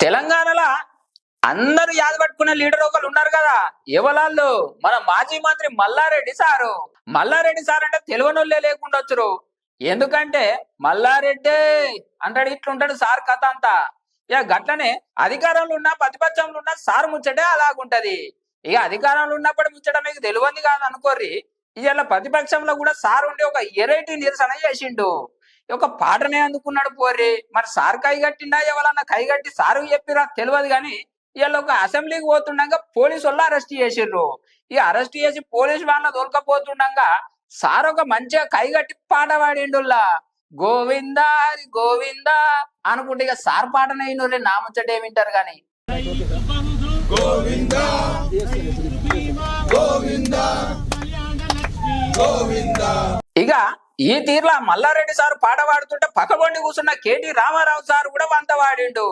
తెలంగాణలో అందరూ యాద పట్టుకునే లీడర్ ఒకళ్ళు ఉన్నారు కదా. ఎవరాళ్ళు? మన మాజీ మంత్రి మల్లారెడ్డి సారు. మల్లారెడ్డి సార్ అంటే తెలియనోళ్ళే లేకుండా వచ్చరు. ఎందుకంటే మల్లారెడ్డి అంటాడు, ఇట్లుంటాడు సార్ కథ అంతా. ఇక గట్లనే అధికారంలో ఉన్నా ప్రతిపక్షంలో ఉన్నా సార్ ముచ్చటే అలాగుంటది. ఇక అధికారంలో ఉన్నప్పుడు ముచ్చట మీకు తెలియంది కాదు అనుకోర్రి. ఇవాళ ప్రతిపక్షంలో కూడా సార్ ఉండి ఒక ఎరైటీ నిరసన చేసిండు. ఒక పాటనే అందుకున్నాడు పోర్రి. మరి సార్ కైగట్టిండా ఎవరన్నా కైగట్టి సారు చెప్పిరా తెలియదు కానీ ఇవాళ ఒక అసెంబ్లీకి పోతుండగా పోలీసు వాళ్ళు అరెస్ట్ చేసిర్రు. ఈ అరెస్ట్ చేసి పోలీసు వాళ్ళ దొరకపోతుండగా సార్ ఒక మంచిగా కైగట్టి పాట పాడిండుల్లా, గోవిందా హరి గోవిందా అనుకుంటే ఇక సార్ పాటనే అయినోరే నా ముచ్చటే వింటారు కానీ. గోవిందా గోవిందా గోవిందా. ఇక ఈ తీరులో మల్లారెడ్డి సార్ పాట పాడుతుంటే పక్కబండి కూర్చున్న కేటీ రామారావు సార్ కూడా వంత వాడిండు.